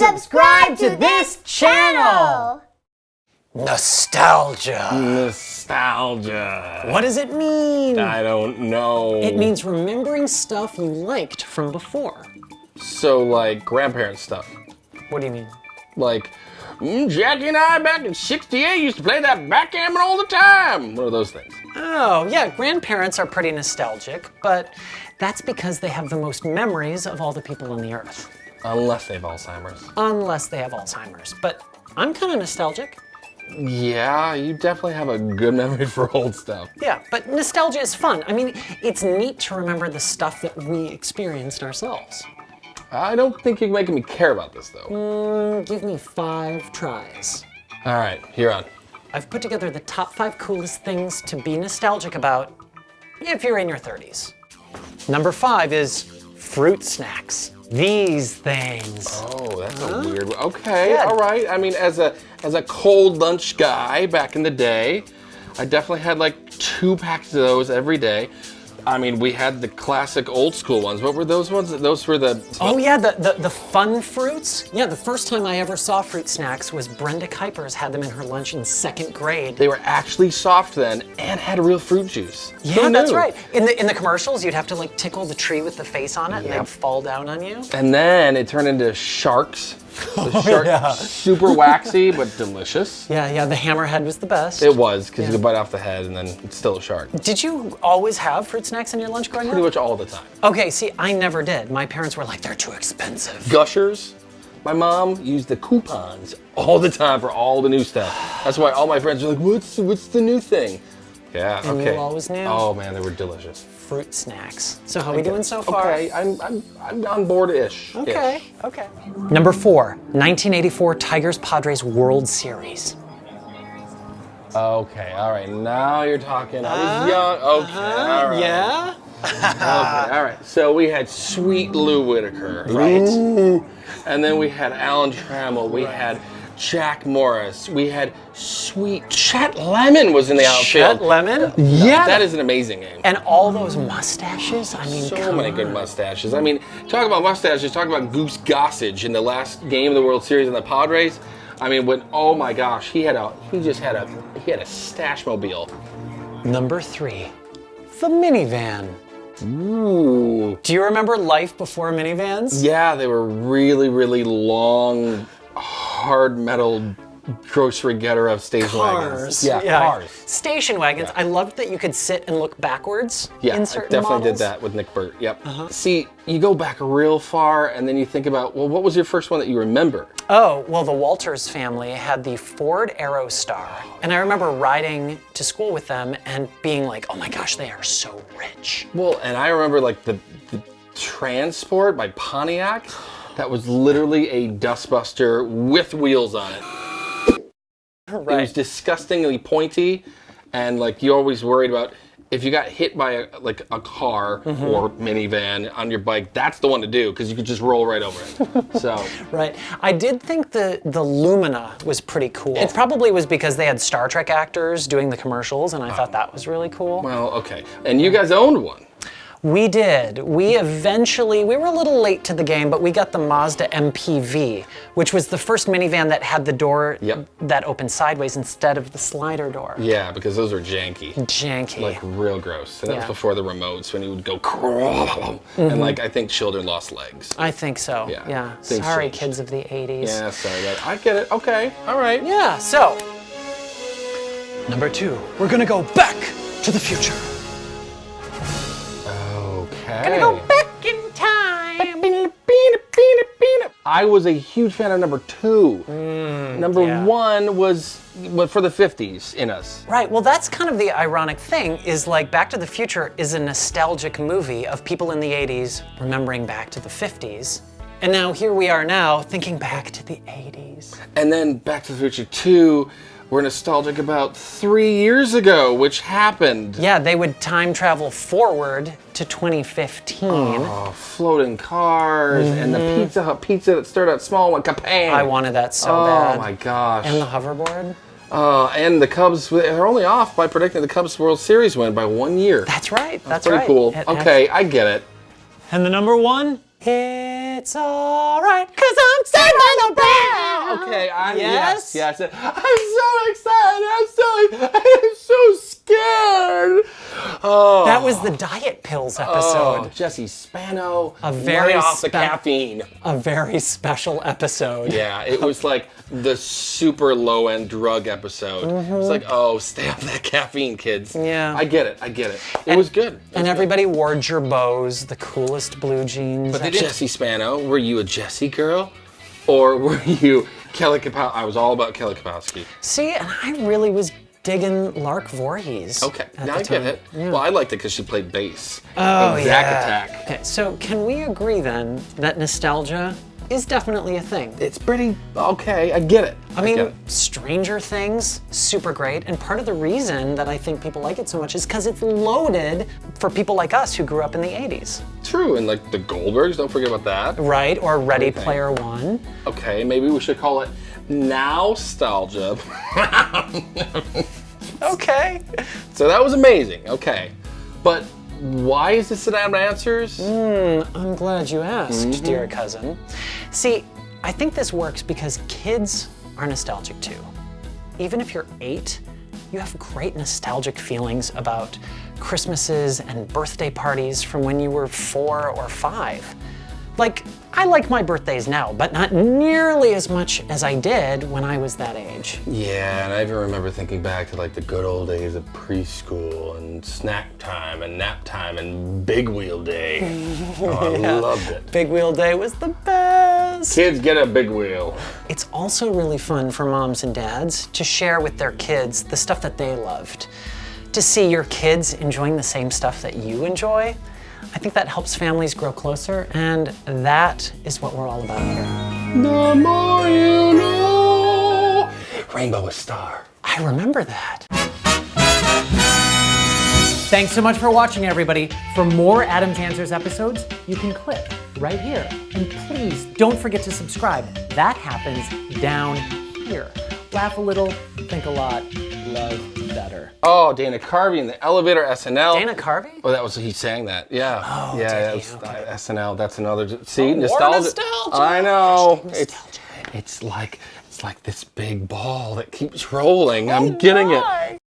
Subscribe to this channel! Nostalgia. Nostalgia. What does it mean? I don't know. It means remembering stuff you liked from before. So, like, grandparent stuff. What do you mean? Like, Jackie and I back in '68 used to play that backgammon all the time. One of those things. Oh, yeah, grandparents are pretty nostalgic, but that's because they have the most memories of all the people on the earth. Unless they have Alzheimer's. Unless they have Alzheimer's. But I'm kind of nostalgic. Yeah, you definitely have a good memory for old stuff. Yeah, but nostalgia is fun. I mean, it's neat to remember the stuff that we experienced ourselves. I don't think you're making me care about this, though. Give me 5 tries. All right, you're on. I've put together the top 5 coolest things to be nostalgic about if you're in your 30s. Number 5 is fruit snacks. These things. Oh, that's a weird one. Okay, Yeah. all right. I mean, as a cold lunch guy back in the day, I definitely had like 2 packs of those every day. I mean, we had the classic old school ones. What were those ones? Those were the... Oh yeah, the fun fruits. Yeah, the first time I ever saw fruit snacks was Brenda Kuipers had them in her lunch in 2nd grade. They were actually soft then and had real fruit juice. Yeah, that's right. In the commercials, you'd have to like tickle the tree with the face on it and Yep. they'd fall down on you. And then it turned into sharks. The shark, super waxy, but delicious. Yeah, the hammerhead was the best. It was, because you could bite off the head and then it's still a shark. Did you always have fruit snacks in your lunch growing Pretty up? much all the time. Okay, see, I never did. My parents were like, they're too expensive. Gushers. My mom used the coupons all the time for all the new stuff. That's why all my friends are like, what's the new thing? Yeah, And okay. you always knew? Oh man, they were delicious. Fruit snacks. So how are we doing so far? Okay, I'm on board-ish. Okay. Number 4, 1984 Tigers-Padres World Series. Okay, all right. Now you're talking. I was young. Okay, all right. Yeah? Okay, all right. So we had sweet Lou Whitaker, right? And then we had Alan Trammell. We had Jack Morris. We had sweet Chet Lemon was in the outfield. Chet Lemon? Yeah, that is an amazing game. And all those mustaches? I mean, So many good mustaches. I mean, talk about mustaches. Talk about Goose Gossage in the last game of the World Series in the Padres. I mean, oh my gosh, he had a stash mobile. Number 3, the minivan. Ooh. Do you remember life before minivans? Yeah, they were really, really long, hard metal grocery getter of station wagons. Yeah, cars. Station wagons. Yeah. I loved that you could sit and look backwards Yeah, in certain I definitely models. did that with Nick Burt. Yep. See, you go back real far, and then you think about, well, what was your first one that you remember? Oh, well, the Walters family had the Ford Aerostar. And I remember riding to school with them and being like, oh my gosh, they are so rich. Well, and I remember like the Transport by Pontiac. That was literally a dustbuster with wheels on it. Right. It was disgustingly pointy, and like you always worried about if you got hit by a car or minivan on your bike. That's the one to do because you could just roll right over it. So Right. I did think the Lumina was pretty cool. It probably was because they had Star Trek actors doing the commercials, and I thought that was really cool. well, okay, and you guys owned one. We did. We were a little late to the game, but we got the Mazda MPV, which was the first minivan that had the door that opened sideways instead of the slider door. Yeah, because those are janky. Janky. Like real gross. And that was Yeah. before the remotes when you would go and like I think children lost legs. I think so. Yeah. Yeah. Things Sorry, changed. kids of the 80s. Yeah, sorry. I get it. Okay. All right. Yeah, so. Number 2, we're gonna go back to the future. Okay. Gonna go back in time. I was a huge fan of number 2. Number 1 was for the 50s in us. Right, well that's kind of the ironic thing is like Back to the Future is a nostalgic movie of people in the 80s remembering back to the 50s. And now here we are now thinking back to the 80s. And then Back to the Future 2, we're nostalgic about 3 years ago, which happened. Yeah, they would time travel forward to 2015. Oh, floating cars and the Pizza Hut pizza that started out small went kapang. I wanted that so bad. Oh my gosh. And the hoverboard. And the Cubs, they're only off by predicting the Cubs World Series win by 1 year. That's right, that's pretty right. cool. It Okay, I get it. And the number 1? It's alright, 'cause I'm saved by the Yes? Yes. I'm so excited. I'm so scared. Oh. That was the diet pills episode. Oh, Jesse Spano. A very lay off the caffeine. A very special episode. Yeah, it was like the super low-end drug episode. It's like, oh, stay off that caffeine, kids. Yeah. I get it. It was good. And everybody wore Gerbots, the coolest blue jeans. But Jesse Spano, were you a Jesse girl? Or were you Kelly Kapowski? I was all about Kelly Kapowski. See, and I really was digging Lark Voorhees. Okay, now I get it. Yeah. Well, I liked it because she played bass. Oh, Zack yeah. Attack. Okay, so can we agree then that nostalgia is definitely a thing? It's pretty okay. I get it. I mean, Stranger Things, super great. And part of the reason that I think people like it so much is because it's loaded for people like us who grew up in the 80s. True, and like the Goldbergs, don't forget about that. Right, or Ready Player One. Okay, maybe we should call it Nostalgia. Okay. So that was amazing, okay. But why is this an Adam Answers? I'm glad you asked, dear cousin. See, I think this works because kids are nostalgic too. Even if you're 8, you have great nostalgic feelings about Christmases and birthday parties from when you were 4 or 5. Like, I like my birthdays now, but not nearly as much as I did when I was that age. Yeah, and I even remember thinking back to like the good old days of preschool and snack time and nap time and Big Wheel Day. Oh, I loved it. Big Wheel Day was the best. Kids get a big wheel. It's also really fun for moms and dads to share with their kids the stuff that they loved. To see your kids enjoying the same stuff that you enjoy, I think that helps families grow closer, and that is what we're all about here. The more you know. Rainbow is Star. I remember that. Thanks so much for watching, everybody. For more Adam's Answers episodes, you can click right here. And please don't forget to subscribe. That happens down here. Laugh a little, think a lot, love better. Oh, Dana Carvey in the elevator, SNL. Dana Carvey? Oh, that was, he sang that, yeah. Oh, yeah, did that he? was Okay. SNL, that's another, see, More nostalgia. nostalgia. I know. Nostalgia. It's like this big ball that keeps rolling. I'm getting it.